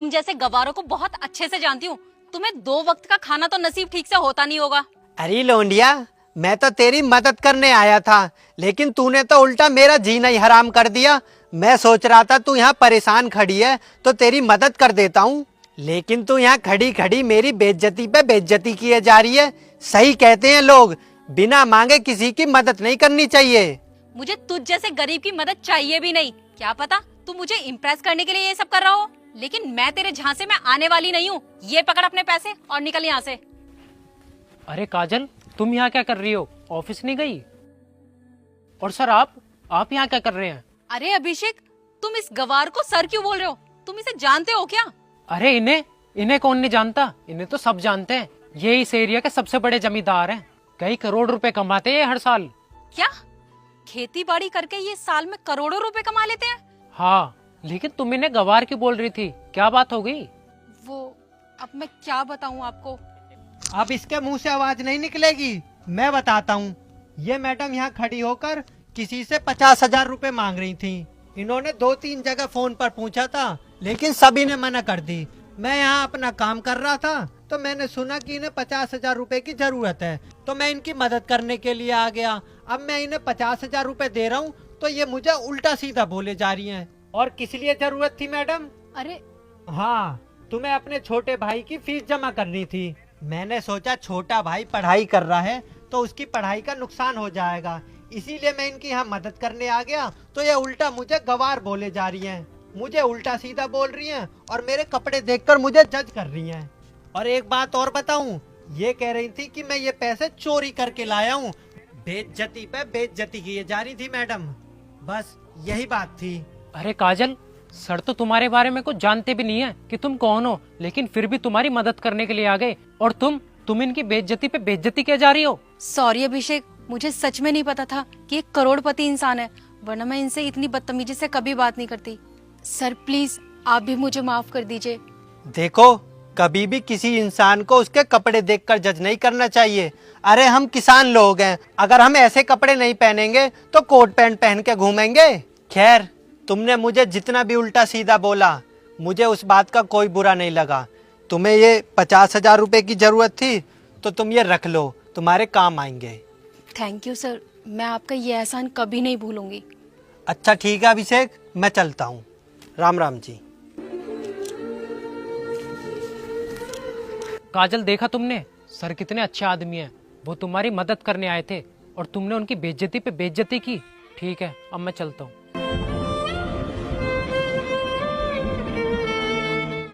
तुम जैसे गवारों को बहुत अच्छे से जानती हूँ। तुम्हें 2 वक्त का खाना तो नसीब ठीक से होता नहीं होगा। अरे लोंडिया, मैं तो तेरी मदद करने आया था, लेकिन तूने तो उल्टा मेरा जीना ही हराम कर दिया। मैं सोच रहा था तू यहाँ परेशान खड़ी है तो तेरी मदद कर देता हूँ, लेकिन तू यहाँ खड़ी खड़ी मेरी बेइज्जती पे बेइज्जती किए जा रही है। सही कहते हैं लोग, बिना मांगे किसी की मदद नहीं करनी चाहिए। मुझे तुझ जैसे गरीब की मदद चाहिए भी नहीं। क्या पता तू मुझे इम्प्रेस करने के लिए ये सब कर रहा हो, लेकिन मैं तेरे झांसे में आने वाली नहीं हूँ। ये पकड़ अपने पैसे और निकल यहाँ से। अरे काजल, तुम यहाँ क्या कर रही हो? ऑफिस नहीं गई? और सर आप यहाँ क्या कर रहे हैं? अरे अभिषेक, तुम इस गवार को सर क्यों बोल रहे हो? तुम इसे जानते हो क्या? अरे इन्हें कौन नहीं जानता? इन्हें तो सब जानते हैं। ये इस एरिया के सबसे बड़े जमींदार हैं। कई करोड़ रुपए कमाते हैं हर साल। क्या खेती बाड़ी करके ये साल में करोड़ों रुपए कमा लेते हैं? हाँ, लेकिन तुम इन्हें गवार क्यों बोल रही थी? क्या बात हो गई? वो अब मैं क्या बताऊं आपको। अब इसके मुंह से आवाज नहीं निकलेगी, मैं बताता हूँ। ये मैडम यहाँ खड़ी होकर किसी से 50,000 रुपए मांग रही थी। इन्होंने 2-3 जगह फोन पर पूछा था, लेकिन सभी ने मना कर दी। मैं यहाँ अपना काम कर रहा था तो मैंने सुना कि इन्हें 50,000 रुपए की जरूरत है, तो मैं इनकी मदद करने के लिए आ गया। अब मैं इन्हें 50,000 रुपए दे रहा हूँ तो ये मुझे उल्टा सीधा बोले जा रही हैं। और किस लिए जरूरत थी मैडम? अरे हाँ, तुम्हें अपने छोटे भाई की फीस जमा करनी थी। मैंने सोचा छोटा भाई पढ़ाई कर रहा है तो उसकी पढ़ाई का नुकसान हो जाएगा, इसीलिए मैं इनकी यहाँ मदद करने आ गया। तो ये उल्टा मुझे गवार बोले जा रही हैं, मुझे उल्टा सीधा बोल रही हैं और मेरे कपड़े देखकर मुझे जज कर रही हैं। और एक बात और बताऊं, ये कह रही थी कि मैं ये पैसे चोरी करके लाया हूँ। बेइज्जती पे बेइज्जती किए जा रही थी मैडम, बस यही बात थी। अरे काजल, सर तो तुम्हारे बारे में कुछ जानते भी नहीं है कि तुम कौन हो, लेकिन फिर भी तुम्हारी मदद करने के लिए आ गए। और तुम इनकी बेइज्जती पे बेइज्जती किए जा रही हो। सॉरी अभिषेक, मुझे सच में नहीं पता था कि एक करोड़पति इंसान है, वरना मैं इनसे इतनी बदतमीजी से कभी बात नहीं करती। सर प्लीज आप भी मुझे माफ कर दीजिए। देखो, कभी भी किसी इंसान को उसके कपड़े देखकर जज नहीं करना चाहिए। अरे हम किसान लोग हैं, अगर हम ऐसे कपड़े नहीं पहनेंगे तो कोट पैंट पहन के घूमेंगे। खैर, तुमने मुझे जितना भी उल्टा सीधा बोला, मुझे उस बात का कोई बुरा नहीं लगा। तुम्हें ये 50,000 रुपए की जरूरत थी तो तुम ये रख लो, तुम्हारे काम आएंगे। थैंक यू सर, मैं आपका ये एहसान कभी नहीं भूलूंगी। अच्छा ठीक है अभिषेक, मैं चलता हूँ। राम राम जी। काजल, देखा तुमने सर कितने अच्छे आदमी हैं। वो तुम्हारी मदद करने आए थे और तुमने उनकी बेइज्जती पे बेइज्जती की। ठीक है, अब मैं चलता हूँ।